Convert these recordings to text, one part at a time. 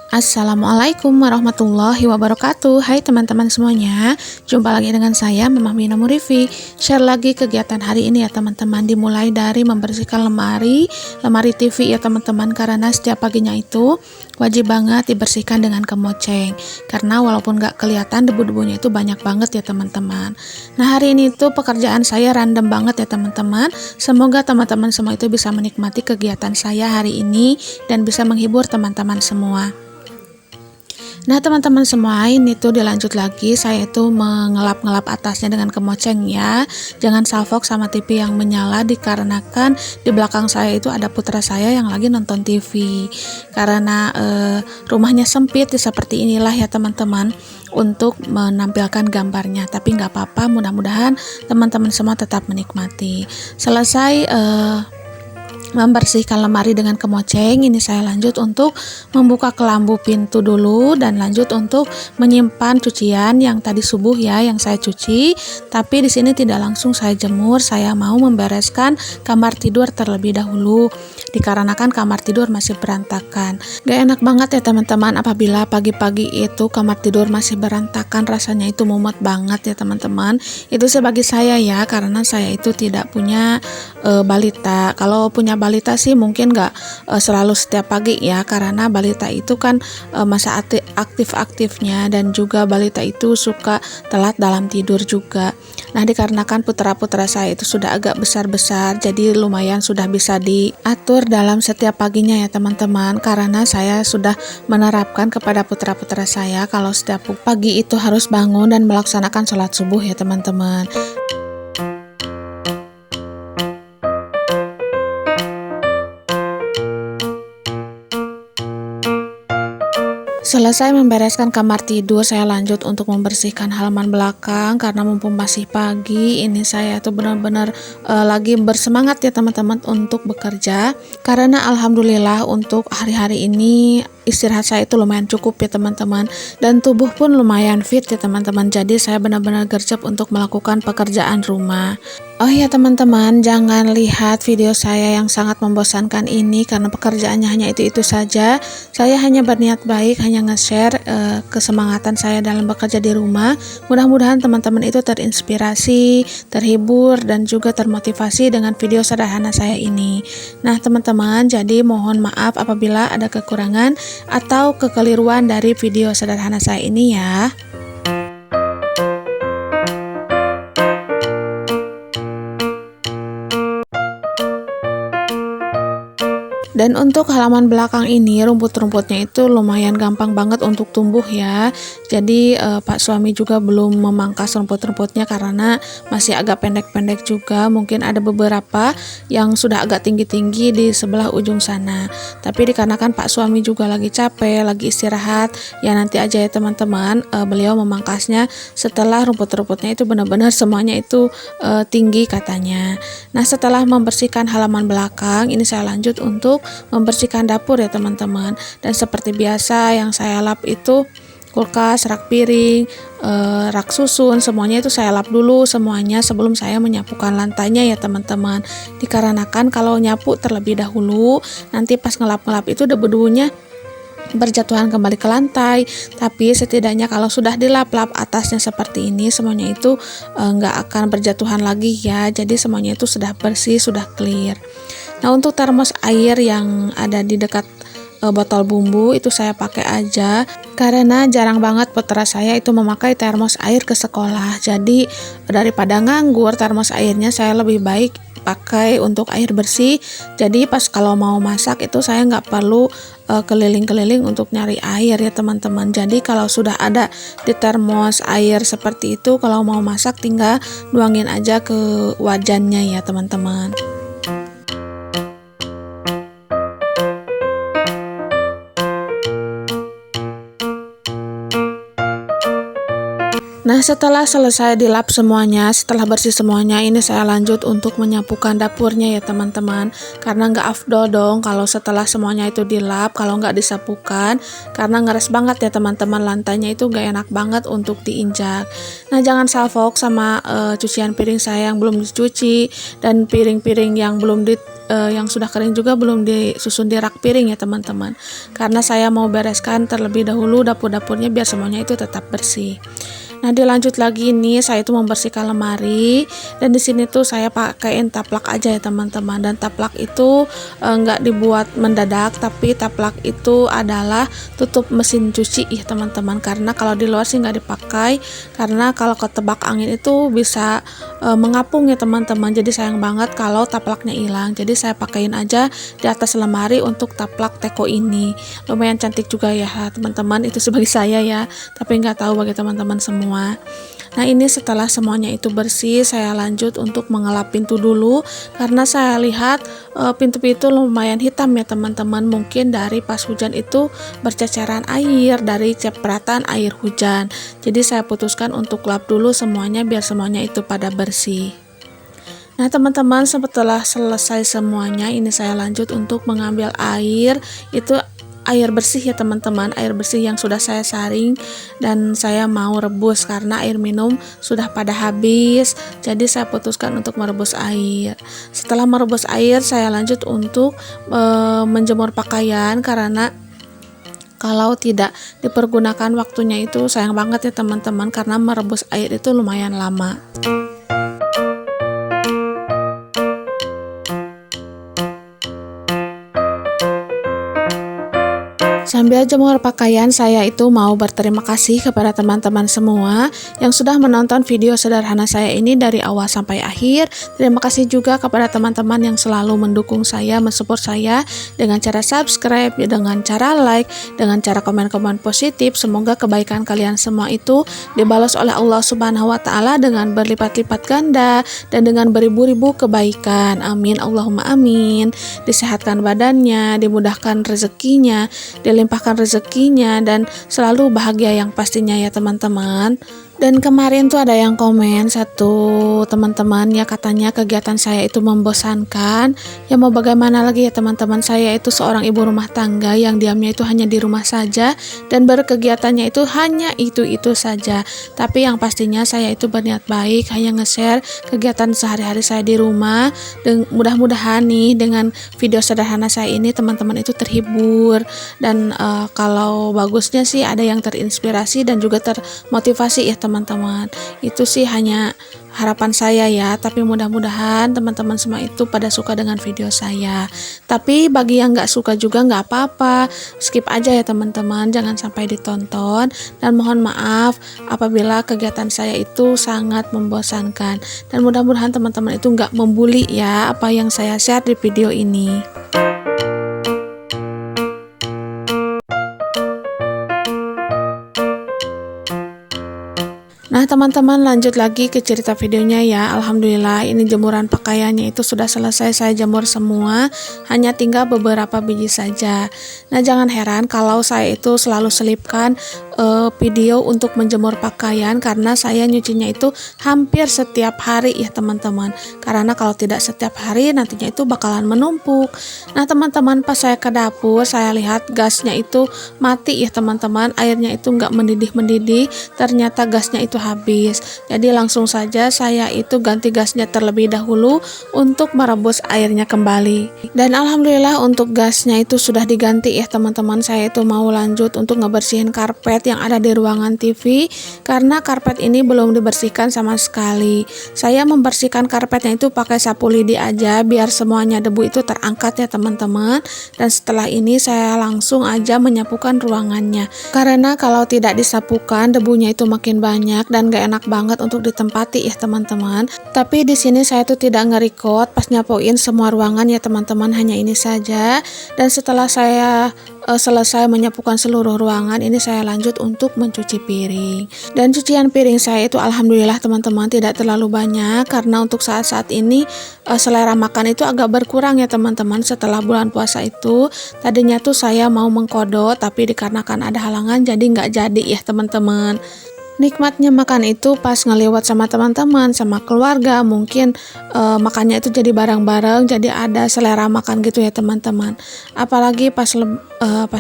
Assalamualaikum warahmatullahi wabarakatuh. Hai teman-teman semuanya, jumpa lagi dengan saya Mama Mina Murifi. Share lagi kegiatan hari ini ya teman-teman. Dimulai dari membersihkan lemari TV ya teman-teman. Karena setiap paginya itu wajib banget dibersihkan dengan kemoceng. Karena walaupun gak kelihatan debu-debunya itu banyak banget ya teman-teman. Nah hari ini tuh pekerjaan saya random banget ya teman-teman. Semoga teman-teman semua itu bisa menikmati kegiatan saya hari ini dan bisa menghibur teman-teman semua. Nah teman-teman semua, ini tuh dilanjut lagi, saya itu mengelap-ngelap atasnya dengan kemoceng ya. Jangan salfok sama TV yang menyala dikarenakan di belakang saya itu ada putra saya yang lagi nonton TV. Karena rumahnya sempit seperti inilah ya teman-teman untuk menampilkan gambarnya. Tapi nggak apa-apa, mudah-mudahan teman-teman semua tetap menikmati. Selesai membersihkan lemari dengan kemoceng, ini saya lanjut untuk membuka kelambu pintu dulu dan lanjut untuk menyimpan cucian yang tadi subuh ya yang saya cuci. Tapi di sini tidak langsung saya jemur, saya mau membereskan kamar tidur terlebih dahulu dikarenakan kamar tidur masih berantakan. Gak enak banget ya teman-teman apabila pagi-pagi itu kamar tidur masih berantakan, rasanya itu mumet banget ya teman-teman. Itu sebagai saya ya, karena saya itu tidak punya balita. Kalau punya balita sih mungkin nggak selalu setiap pagi ya, karena balita itu kan masa aktif-aktifnya dan juga balita itu suka telat dalam tidur juga. Nah dikarenakan putra-putra saya itu sudah agak besar-besar, jadi lumayan sudah bisa diatur dalam setiap paginya ya teman-teman, karena saya sudah menerapkan kepada putra-putra saya kalau setiap pagi itu harus bangun dan melaksanakan sholat subuh ya teman-teman. Selesai membereskan kamar tidur, saya lanjut untuk membersihkan halaman belakang karena mumpung masih pagi. Ini saya tuh benar-benar lagi bersemangat ya teman-teman untuk bekerja, karena alhamdulillah untuk hari-hari ini istirahat saya itu lumayan cukup ya teman-teman, dan tubuh pun lumayan fit ya teman-teman. Jadi saya benar-benar gercep untuk melakukan pekerjaan rumah. Oh ya teman-teman, jangan lihat video saya yang sangat membosankan ini karena pekerjaannya hanya itu-itu saja. Saya hanya berniat baik, hanya nge-share kesemangatan saya dalam bekerja di rumah. Mudah-mudahan teman-teman itu terinspirasi, terhibur, dan juga termotivasi dengan video sederhana saya ini. Nah teman-teman, jadi mohon maaf apabila ada kekurangan atau kekeliruan dari video sederhana saya ini ya. Dan untuk halaman belakang ini rumput-rumputnya itu lumayan gampang banget untuk tumbuh ya. Jadi Pak suami juga belum memangkas rumput-rumputnya karena masih agak pendek-pendek juga. Mungkin ada beberapa yang sudah agak tinggi-tinggi di sebelah ujung sana. Tapi dikarenakan Pak suami juga lagi capek, lagi istirahat, ya nanti aja ya teman-teman, beliau memangkasnya setelah rumput-rumputnya itu benar-benar semuanya itu tinggi katanya. Nah setelah membersihkan halaman belakang, ini saya lanjut untuk membersihkan dapur ya teman-teman. Dan seperti biasa yang saya lap itu kulkas, rak piring, rak susun, semuanya itu saya lap dulu semuanya sebelum saya menyapukan lantainya ya teman-teman. Dikarenakan kalau nyapu terlebih dahulu, nanti pas ngelap-ngelap itu debu-debunya berjatuhan kembali ke lantai. Tapi setidaknya kalau sudah dilap-lap atasnya seperti ini, semuanya itu nggak akan berjatuhan lagi ya. Jadi semuanya itu sudah bersih, sudah clear. Nah untuk termos air yang ada di dekat botol bumbu itu saya pakai aja, karena jarang banget putra saya itu memakai termos air ke sekolah. Jadi daripada nganggur termos airnya, saya lebih baik pakai untuk air bersih. Jadi pas kalau mau masak itu saya nggak perlu keliling-keliling untuk nyari air ya teman-teman. Jadi kalau sudah ada di termos air seperti itu, kalau mau masak tinggal nuangin aja ke wajannya ya teman-teman. Nah, setelah selesai dilap semuanya, setelah bersih semuanya, ini saya lanjut untuk menyapukan dapurnya ya teman-teman. Karena nggak afdol dong kalau setelah semuanya itu dilap, kalau nggak disapukan. Karena ngeres banget ya teman-teman, lantainya itu nggak enak banget untuk diinjak. Nah, jangan salfok sama cucian piring saya yang belum dicuci, dan piring-piring yang yang sudah kering juga belum disusun di rak piring ya teman-teman. Karena saya mau bereskan terlebih dahulu dapur-dapurnya biar semuanya itu tetap bersih. Nah, dilanjut lagi nih, saya itu membersihkan lemari, dan di sini tuh saya pakaiin taplak aja ya teman-teman. Dan taplak itu nggak dibuat mendadak, tapi taplak itu adalah tutup mesin cuci ya teman-teman. Karena kalau di luar sih nggak dipakai, karena kalau ketebak angin itu bisa mengapung ya teman-teman. Jadi sayang banget kalau taplaknya hilang. Jadi saya pakaiin aja di atas lemari untuk taplak teko ini. Lumayan cantik juga ya teman-teman. Itu sebagai saya ya, tapi nggak tahu bagi teman-teman semua. Nah, ini setelah semuanya itu bersih, saya lanjut untuk mengelap pintu dulu, karena saya lihat pintu-pintu lumayan hitam ya teman-teman. Mungkin dari pas hujan itu berceceran air dari cipratan air hujan. Jadi saya putuskan untuk lap dulu semuanya biar semuanya itu pada bersih. Nah teman-teman, setelah selesai semuanya, ini saya lanjut untuk mengambil air. Itu air bersih ya teman-teman, air bersih yang sudah saya saring, dan saya mau rebus karena air minum sudah pada habis. Jadi saya putuskan untuk merebus air. Setelah merebus air, saya lanjut untuk menjemur pakaian, karena kalau tidak dipergunakan waktunya itu sayang banget ya teman-teman, karena merebus air itu lumayan lama. Sambil jemur pakaian, saya itu mau berterima kasih kepada teman-teman semua yang sudah menonton video sederhana saya ini dari awal sampai akhir. Terima kasih juga kepada teman-teman yang selalu mendukung saya, mensupport saya dengan cara subscribe, dengan cara like, dengan cara komen-komen positif. Semoga kebaikan kalian semua itu dibalas oleh Allah Subhanahu wa Ta'ala dengan berlipat-lipat ganda dan dengan beribu-ribu kebaikan. Amin, Allahumma amin. Disehatkan badannya, dimudahkan rezekinya, dilimpahkan rezekinya, dan selalu bahagia yang pastinya ya teman-teman. Dan kemarin tuh ada yang komen satu teman-teman ya, katanya kegiatan saya itu membosankan. Ya mau bagaimana lagi ya teman-teman, saya itu seorang ibu rumah tangga yang diamnya itu hanya di rumah saja dan berkegiatannya itu hanya itu-itu saja. Tapi yang pastinya saya itu berniat baik, hanya nge-share kegiatan sehari-hari saya di rumah. Dan mudah-mudahan nih dengan video sederhana saya ini teman-teman itu terhibur, dan kalau bagusnya sih ada yang terinspirasi dan juga termotivasi ya teman-teman. Itu sih hanya harapan saya ya, tapi mudah-mudahan teman-teman semua itu pada suka dengan video saya. Tapi bagi yang nggak suka juga nggak apa-apa, skip aja ya teman-teman, jangan sampai ditonton. Dan mohon maaf apabila kegiatan saya itu sangat membosankan, dan mudah-mudahan teman-teman itu nggak membuli ya apa yang saya share di video ini. Nah teman-teman, lanjut lagi ke cerita videonya ya. Alhamdulillah ini jemuran pakaiannya itu sudah selesai saya jemur semua, hanya tinggal beberapa biji saja. Nah jangan heran kalau saya itu selalu selipkan video untuk menjemur pakaian, karena saya nyucinya itu hampir setiap hari ya teman-teman. Karena kalau tidak setiap hari nantinya itu bakalan menumpuk. Nah teman-teman, pas saya ke dapur saya lihat gasnya itu mati ya teman-teman, airnya itu nggak mendidih-mendidih, ternyata gasnya itu habis. Jadi langsung saja saya itu ganti gasnya terlebih dahulu untuk merebus airnya kembali. Dan alhamdulillah untuk gasnya itu sudah diganti ya teman-teman. Saya itu mau lanjut untuk ngebersihin karpet yang ada di ruangan TV, karena karpet ini belum dibersihkan sama sekali. Saya membersihkan karpetnya itu pakai sapu lidi aja biar semuanya debu itu terangkat ya teman-teman. Dan setelah ini saya langsung aja menyapukan ruangannya, karena kalau tidak disapukan debunya itu makin banyak dan gak enak banget untuk ditempati ya teman-teman. Tapi di sini saya tuh tidak nge-record pas nyapuin semua ruangan ya teman-teman, hanya ini saja. Dan setelah saya selesai menyapukan seluruh ruangan, ini saya lanjut untuk mencuci piring. Dan cucian piring saya itu alhamdulillah teman-teman tidak terlalu banyak, karena untuk saat-saat ini selera makan itu agak berkurang ya teman-teman setelah bulan puasa itu. Tadinya tuh saya mau mengkodok, tapi dikarenakan ada halangan jadi nggak jadi ya teman-teman. Nikmatnya makan itu pas ngelewat sama teman-teman, sama keluarga, mungkin makannya itu jadi bareng-bareng, jadi ada selera makan gitu ya teman-teman. Apalagi pas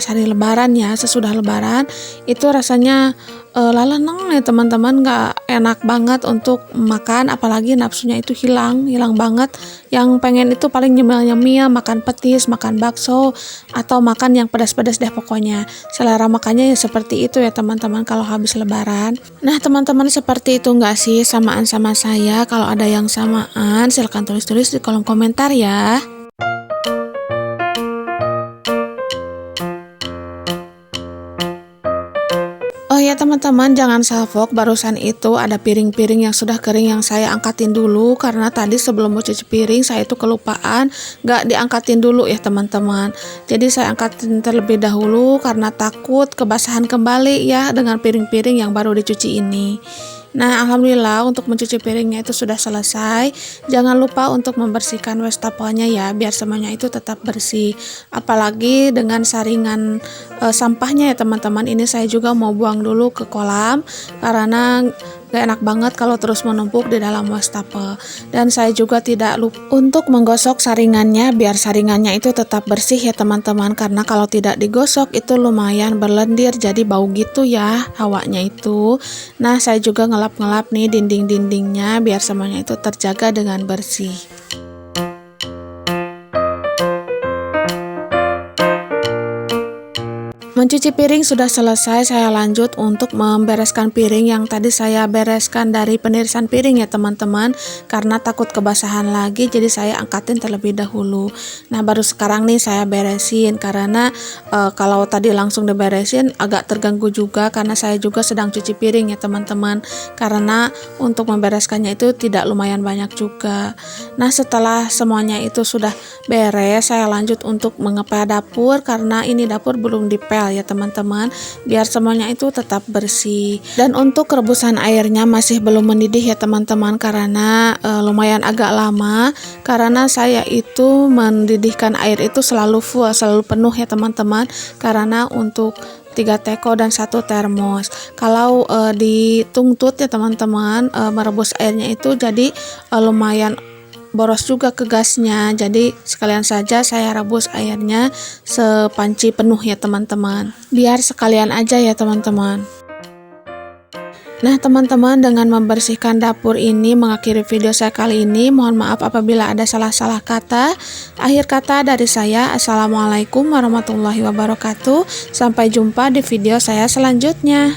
hari Lebaran ya, sesudah Lebaran itu rasanya laleneng ya teman-teman, nggak enak banget untuk makan, apalagi nafsunya itu hilang banget. Yang pengen itu paling nyemil-nyemil, makan petis, makan bakso, atau makan yang pedas-pedas deh pokoknya. Selera makannya ya seperti itu ya teman-teman kalau habis Lebaran. Nah teman-teman, seperti itu nggak sih samaan sama saya? Kalau ada yang samaan silahkan tulis-tulis di kolom komentar ya. Oh ya teman-teman, jangan salfok, barusan itu ada piring-piring yang sudah kering yang saya angkatin dulu, karena tadi sebelum mau cuci piring saya itu kelupaan nggak diangkatin dulu ya teman-teman. Jadi saya angkatin terlebih dahulu karena takut kebasahan kembali ya dengan piring-piring yang baru dicuci ini. Nah, alhamdulillah untuk mencuci piringnya itu sudah selesai. Jangan lupa untuk membersihkan wastafelnya ya, biar semuanya itu tetap bersih. Apalagi dengan saringan sampahnya ya teman-teman. Ini saya juga mau buang dulu ke kolam karena gak enak banget kalau terus menumpuk di dalam wastafel. Dan saya juga tidak lupa untuk menggosok saringannya biar saringannya itu tetap bersih ya teman-teman, karena kalau tidak digosok itu lumayan berlendir jadi bau gitu ya hawanya itu. Nah, saya juga ngelap-ngelap nih dinding-dindingnya biar semuanya itu terjaga dengan bersih. Mencuci piring sudah selesai, saya lanjut untuk membereskan piring yang tadi saya bereskan dari penirisan piring ya teman-teman, karena takut kebasahan lagi jadi saya angkatin terlebih dahulu. Nah, baru sekarang nih saya beresin karena kalau tadi langsung diberesin agak terganggu juga karena saya juga sedang cuci piring ya teman-teman, karena untuk membereskannya itu tidak lumayan banyak juga. Nah, setelah semuanya itu sudah beres, saya lanjut untuk mengepel dapur karena ini dapur belum dipel ya teman-teman, biar semuanya itu tetap bersih. Dan untuk rebusan airnya masih belum mendidih ya teman-teman, karena lumayan agak lama, karena saya itu mendidihkan air itu selalu full, selalu penuh ya teman-teman, karena untuk 3 teko dan 1 termos. Kalau ditungtut ya teman-teman, merebus airnya itu jadi lumayan boros juga ke gasnya, jadi sekalian saja saya rebus airnya sepanci penuh ya teman-teman, biar sekalian aja ya teman-teman. Nah teman-teman, dengan membersihkan dapur ini mengakhiri video saya kali ini. Mohon maaf apabila ada salah-salah kata. Akhir kata dari saya, assalamualaikum warahmatullahi wabarakatuh. Sampai jumpa di video saya selanjutnya.